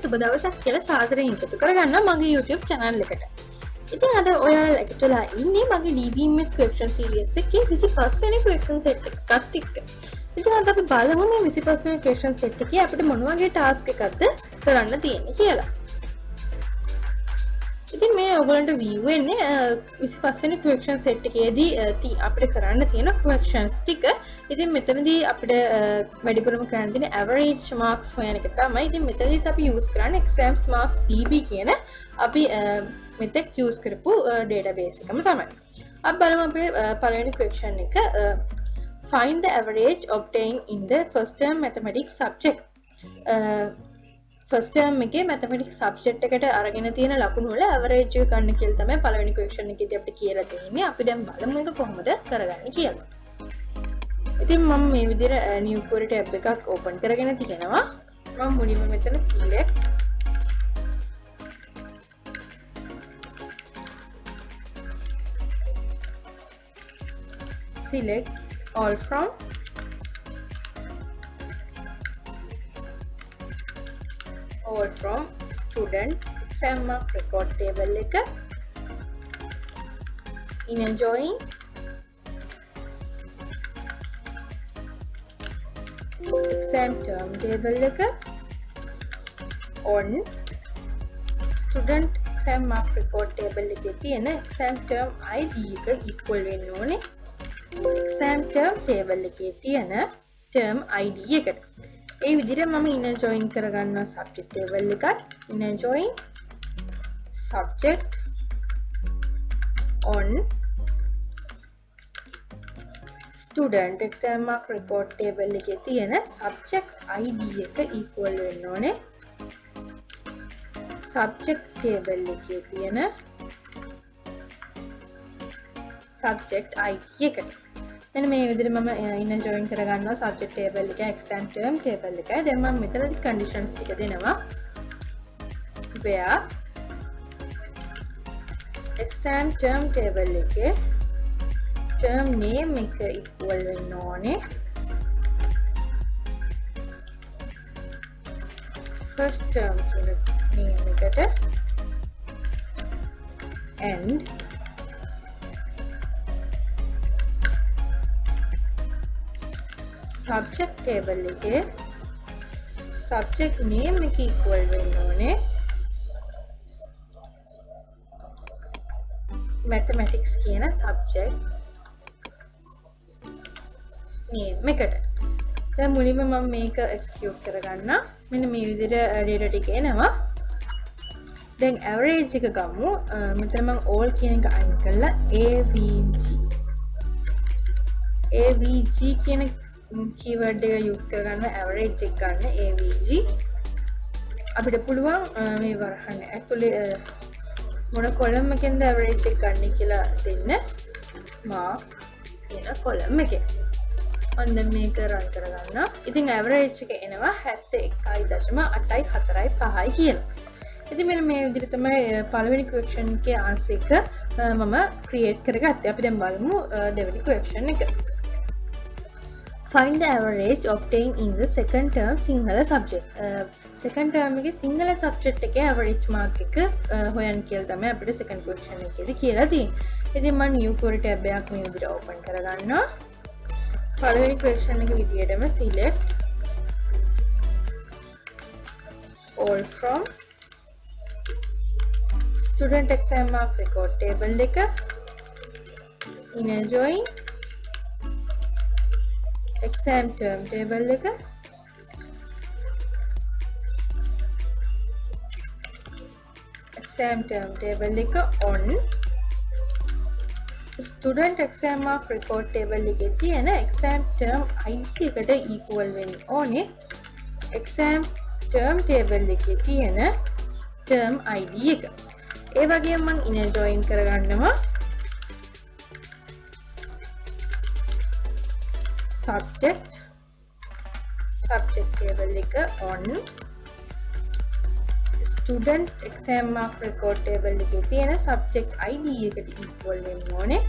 සුබ දවසක් කියලා සාදරයෙන් එකතු කරගන්නවා මගේ YouTube channel එකට. ඉතින් අද ඔයාලා එකතුලා ඉන්නේ මගේ DBMS question series එකේ 25 වෙනි question set එකත් එක්ක. ඉතින් අද අපි බලමු මේ 25 වෙනි question set එකේ අපිට මොන වගේ task එකක්ද කරන්න තියෙන්නේ කියලා. ඉතින් මේ ඔයගොල්ලන්ට view වෙන්නේ 25 වෙනි question set එකේදී අපිට කරන්න තියෙන questions ටික. ඉතින් මෙතනදී අපිට වැඩිපුරම කරන්න තියෙන average marks හොයන එක තමයි. ඉතින් මෙතනදී අපි use කරන්නේ exams marks db කියන අපි මෙතෙක් use කරපු database එකම තමයි. අපි බලමු අපේ පළවෙනි question එක find the average obtained in the first term mathematics subject. first term එකේ mathematics subject එකට අරගෙන තියෙන ලකුණු වල average එක ගන්න කියලා තමයි පළවෙනි question එකේදී අපිට කියලා තියෙන්නේ. අපි දැන් බලමු ඒක කොහොමද කරගන්නේ කියලා. ඉතින් මම මේ විදිහට new query tab එකක් open කරගෙන තියෙනවා. මම මුලින්ම මෙතන select all from student exam mark record table එක inner join exam term table එක on student exam mark record table එකේ තියෙන exam term id එක equal වෙන්න ඕනේ exam term table එකේ තියෙන term id එකට. ඒ විදිහට මම inner join කරගන්නවා subject table එකත් inner join subject on student exam mark record table එකේ තියෙන subject id එක equal වෙන්න ඕනේ subject table එකේ තියෙන subject id එකට. මෙන්න මේ විදිහට මම inner join කරගන්නවා subject table එක exam term table එකයි. දැන් මම මෙතනදි conditions ටික දෙනවා. where exam term table එකේ term name එක equal වෙන්න ඕනේ first term කියන name එකට and subject table එකේ subject name එක equal වෙන්න ඕනේ mathematics කියන subject name එකට. දැන් මුලින්ම මම මේක execute කරගන්න. මෙන්න මේ විදිහට data ටික එනවා. දැන් average එක ගමු. මෙතන මම all කියන එක අයින් කරලා avg කියන keyword එක use කරගන්න average එක ගන්න avg. අපිට පුළුවන් මේ වරහන් ඇතුලේ මොන column එකෙන්ද average එක ගන්න කියලා දෙන්න mark කියන column එකේ. මම දැන් මේක run කරගන්න. ඉතින් average එක එනවා 71.845 කියලා. ඉතින් මෙන්න මේ විදිහට තමයි පළවෙනි question එකේ answer එක මම create කරගත්තේ. අපි දැන් බලමු දෙවෙනි question එක. Find the average obtained in the second term Sinhala subject. Second term එකේ Sinhala subject එකේ average mark එක හොයන්න කියලා තමයි අපිට second question එකේදී කියලා තියෙන්නේ. ඉතින් මම new query tab එකක් මේ විදිහට open කරගන්නවා. පළවෙනි question එක විදිහටම select all from student exam mark record table එක inner join exam term table එක exam term table එක on student exam mark record table එකේ තියෙන exam term id එකට equal වෙන්න ඕනේ exam term table එකේ තියෙන term id එක. ඒ වගේම මම inner join කරගන්නවා subject table එක on student exam mark record table එකේ තියෙන subject id එකට equal වෙන්න ඕනේ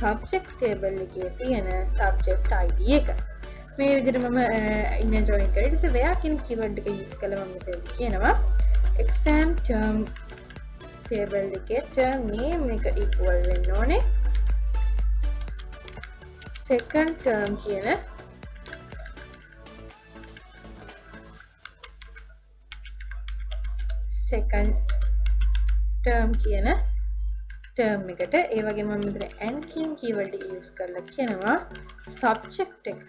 subject table එකේ තියෙන subject id එක. මේ විදිහට මම ඉන්න ජොයින් කරේ. ඊට පස්සේ where කියන keyword එක use කළා මම මෙතන කියනවා exam term table එකේ term name එක equal වෙන්න ඕනේ second term කියන second term කියන term එකට ඒ වගේම මම මෙතන and කියන keyword එක use කරලා කියනවා subject එක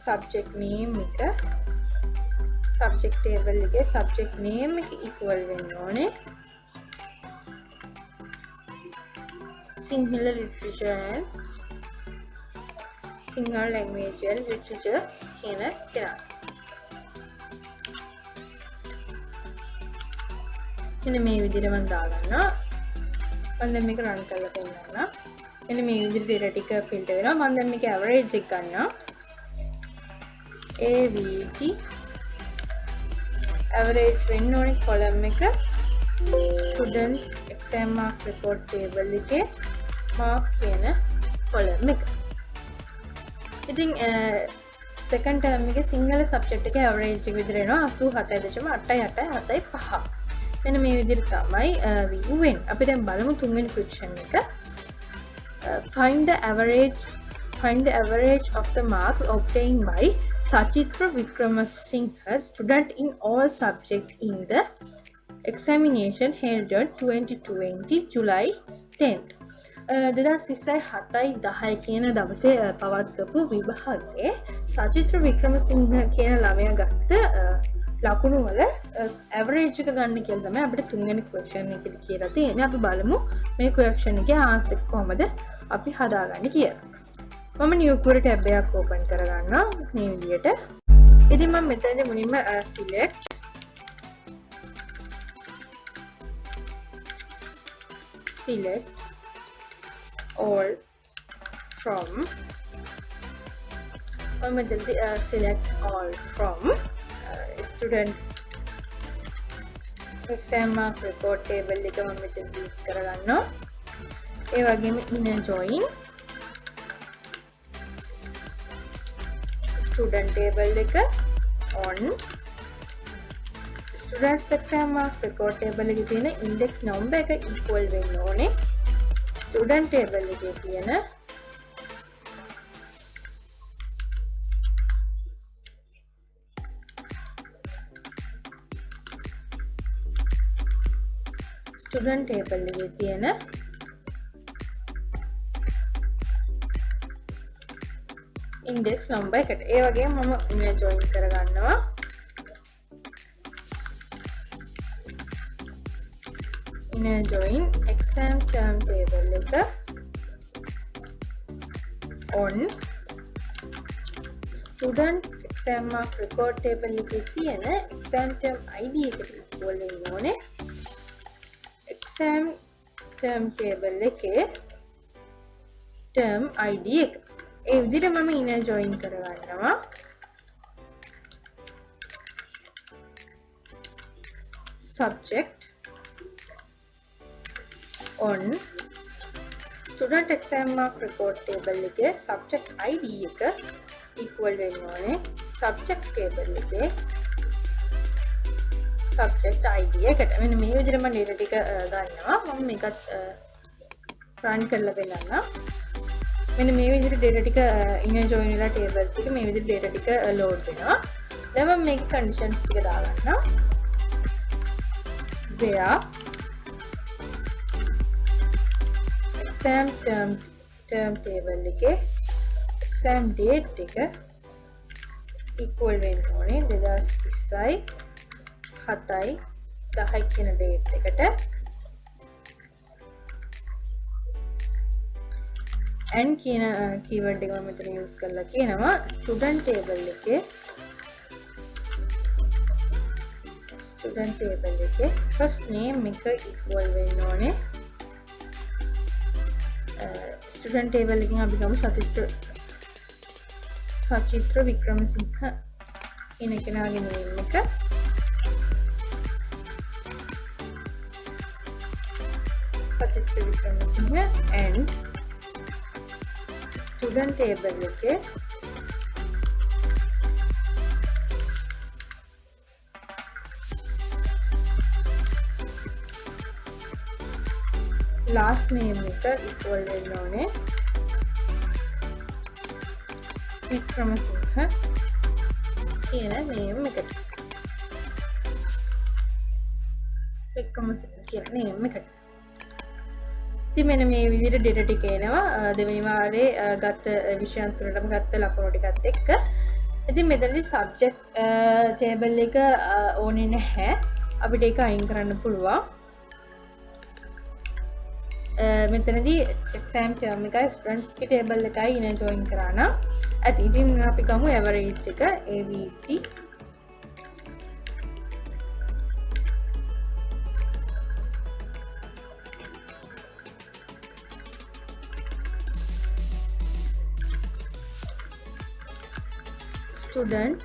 subject name එක subject table එකේ subject name එක equal වෙන්න ඕනේ Sinhala literature and Sinhala language and literature කියන කෙනා මෙන්න මේ විදිහට මම දාගන්නවා මම දැන් මේක run කරලා පෙන්නන්නම් මෙන්න මේ විදිහට data ටික filter වෙනවා මම දැන් මේක average එක ගන්නවා avg average වෙන්න ඕනේ column එක student exam mark report table එකේ mark කියන column එක ඉතින් second term එකේ සිංහල subject එකේ average එක විදිහට එනවා 87.885 මෙන්න මේ විදිහට තමයි view වෙන්නේ. අපි දැන් බලමු තුන්වෙනි question එක. Find the average of the marks obtained by Sachitra Wickramasinghe, student in all subjects in the examination held on 2020 July 10th. 2027 කියන දවසේ පවත්වපු විභාගයේ සචිත්‍ර වික්‍රමසිංහ කියන ළමයා ගත්ත ලකුණු වල average එක ගන්න කියලා තමයි අපිට තුන්වෙනි question එකේදී කියලා තියෙන්නේ. අපි බලමු මේ question එකේ answer කොහමද අපි හදාගන්නේ කියලා. මම new query tab එකක් open කරගන්නවා මේ විදිහට. ඉතින් මම මෙතනදී මුලින්ම select all from select all from student exam mark report table එක මම මෙතන use කරගන්නවා ඒ වගේම inner join student table එක on student exam mark report table එකේ තියෙන index number එක equal වෙන්න ඕනේ student table එකේ තියෙන student table එකේ තියෙන index number එකට ඒ වගේම මම inner join කරගන්නවා inner join exam term table එක on student exam mark record table එකේ තියෙන exam term id එකට equal වෙන්න ඕනේ exam term table එකේ term id එක ඒ විදිහට මම inner join කරගන්නවා subject on student exam mark report table එකේ subject id එක equal වෙන්න ඕනේ subject table එකේ subject id එකට මෙන්න මේ විදිහට මම data ටික ගන්නවා මම මේකත් run කරලා බලන්න මෙන්න මේ විදිහට data ටික inner join වෙලා table ටික මේ විදිහට data ටික load වෙනවා දැන් මම මේක conditions ටික දාගන්නවා where exam term table එකේ exam date එක equal වෙන්න ඕනේ 2020 7යි 10යි කියන date එකට and කියන keyword එක මම මෙතන use කරලා කියනවා student table එකේ first name එක equal වෙන්න ඕනේ student table එකෙන් අපි ගමු සචිත්‍ර වික්‍රමසිංහ කියන කෙනාගේ name එක සචිත්‍ර වික්‍රමසිංහ and student table එකේ last name එක equal වෙන්න ඕනේ වික්‍රමසිංහ කියන name එකට. වික්‍රමසිංහ කියන name එකට. ඉතින් මෙන්න මේ විදිහට data ටික එනවා දෙවෙනි වාරේ ගත්ත විෂයන් තුනටම ගත්ත ලකුණු ටිකත් එක්ක. ඉතින් මෙතනදී subject table එක ඕනේ නැහැ. අපිට ඒක අයින් කරන්න පුළුවන්. මෙතනදී exam term එකයි student table එකයි ඉන join කරා නම් ඇති. ඉතින් අපි ගමු average එක avg student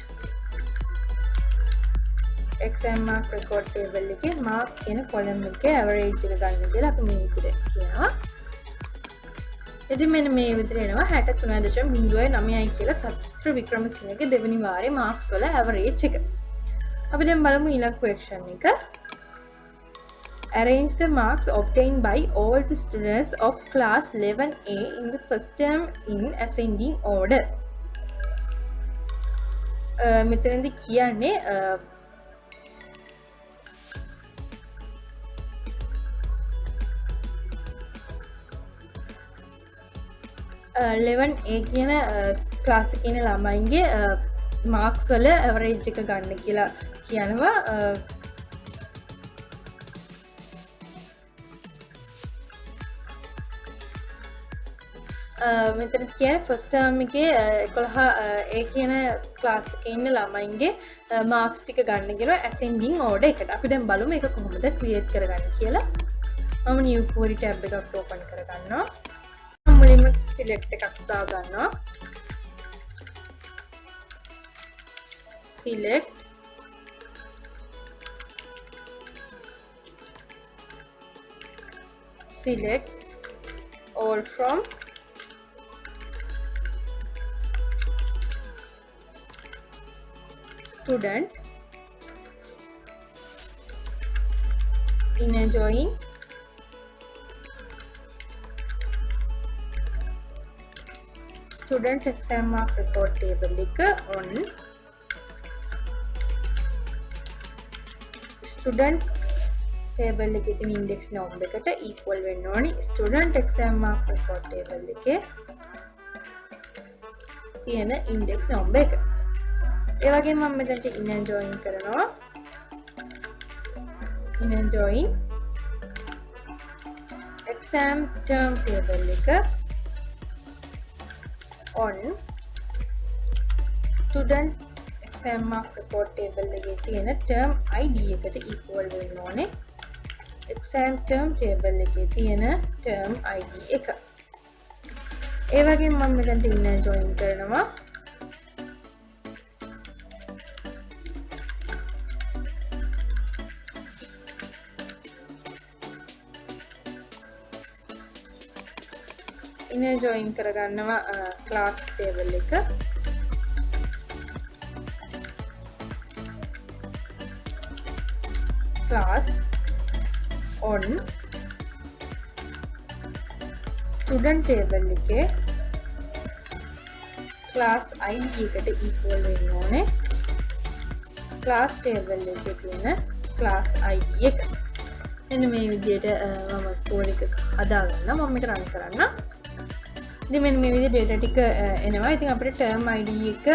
exam mark record table එකේ mark කියන column එකේ average එක ගන්න කියලා අපි මේ විදිහට කියනවා. ඉතින් මෙන්න මේ විදිහට එනවා 63.09යි කියලා සත්‍ත්‍ර වික්‍රමසිංහගේ දෙවෙනි වාරේ marks වල average එක. අපි දැන් බලමු ඊළඟ question එක. Arrange the marks obtained by all the students of class 11A in the first term in ascending order. මෙතනදී කියන්නේ 11A කියන ක්ලාස් එකේ ඉන්න ළමයින්ගේ මාක්ස් වල ඇවරේජ් එක ගන්න කියලා කියනවා. මෙතන කියන්නේ ෆස්ට් ටර්ම් එකේ 11A කියන ක්ලාස් එකේ ඉන්න ළමයින්ගේ මාක්ස් ටික ගන්න කියනවා ascending order එකට. අපි දැන් බලමු මේක කොහොමද ක්‍රියේට් කරගන්නේ කියලා. මම new query tab එකක් open කරගන්නවා. මුලින්ම select එකක් දා ගන්නවා. select all from student inner join student exam mark record table එක on student table එකේ තියෙන index number එකට equal වෙන්න ඕනි student exam mark record table එකේ තියෙන index number එක. ඒ වගේම මම මෙතනට inner join කරනවා. inner join exam term table එක on student exam mark record table එකේ තියෙන term id එකට equal වෙන්න ඕනේ exam term table එකේ තියෙන term id එක. ඒ වගේම මම මෙතනට inner join කරනවා inner join කරගන්නවා class table එක. class on student table එකේ class id එකට equal වෙන්න ඕනේ class table එකේ තියෙන class id එක. මෙන්න මේ විදිහට මම code එක හදාගන්නවා. මම මේක run කරන්න. ඉතින් මෙන්න මේ විදිහට data ටික එනවා. ඉතින් අපිට term id එක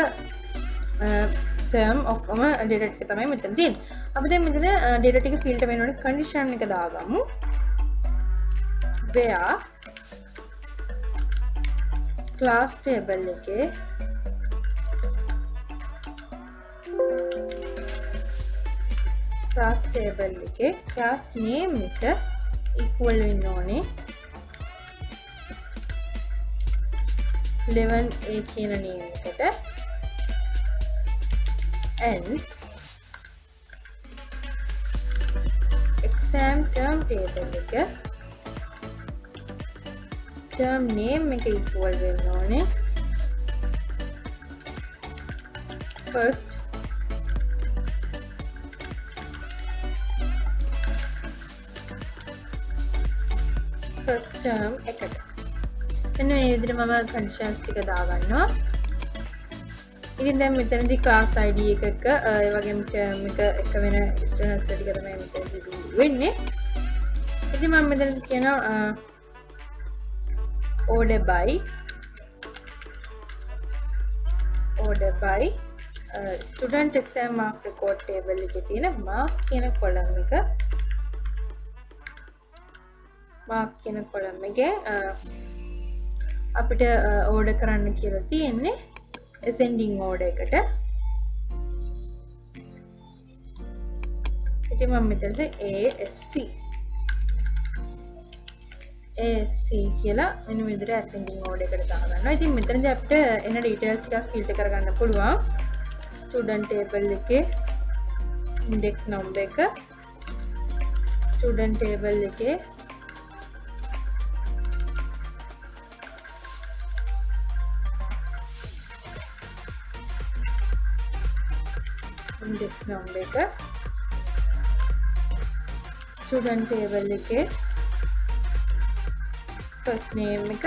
term ඔක්කොම data ටික තමයි මෙතන තියෙන්නේ. අපි දැන් මෙතන data ටික filter වෙන්න ඕනේ condition එක දාගමු. where class table එකේ class name එක equal වෙන්න ඕනේ 11A කියන name එකට and exam term table එක term name එක equal වෙන්න ඕනේ first term එකට. එන්න මේ විදිහට මම conditions ටික දාගන්නවා. ඉතින් දැන් මෙතනදී class ID එකක ඒ වගේම term එක වෙන students ටික තමයි මෙතනදී වෙන්නේ. ඉතින් මම මෙතනදී කියනවා order by student exam mark record table එකේ තියෙන mark කියන column එක mark කියන column එකේ අපිට order කරන්න කියලා තියෙන්නේ ascending order එකට. ඉතින් මම මෙතනද ASC කියලා මෙන්න මේ විදිහට ascending order එකට දාගන්නවා. ඉතින් මෙතනදී අපිට එන details ටිකක් filter කරගන්න පුළුවන්. student table එකේ index number එක student table එකේ index number එක student table එකේ first name එක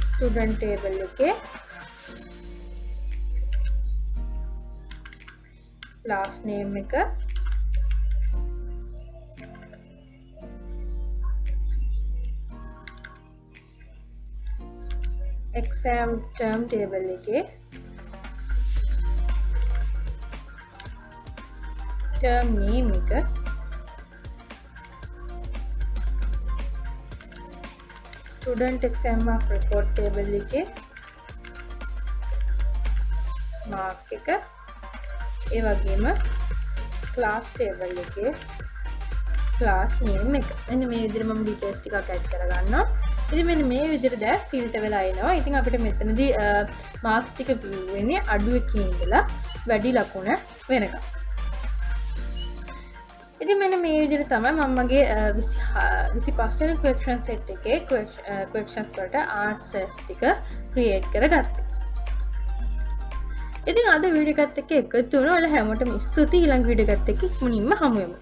student table එකේ last name එක exam term table එකේ term name එක student exam mark report table එකේ mark එක ඒ වගේම class table එකේ class name එක. මෙන්න මේ විදිහට මම details ටිකක් add කරගන්නවා. ඉතින් මෙන්න මේ විදිහට දැන් filter වෙලා එනවා. ඉතින් අපිට මෙතනදී marks ටික view වෙන්නේ අඩු එකේ ඉඳලා වැඩි ලකුණ වෙනකම්. ඉතින් මෙන්න මේ විදිහට තමයි මම මගේ 25 වෙනි question set එකේ questions වලට answers ටික create කරගත්තේ. ඉතින් අද වීඩියෝ එකත් එක්ක එකතු වුණා. ඔයාලා හැමෝටම ස්තුතියි. ඊළඟ වීඩියෝ එකත් එක්ක ඉක්මනින්ම හමු වෙමු.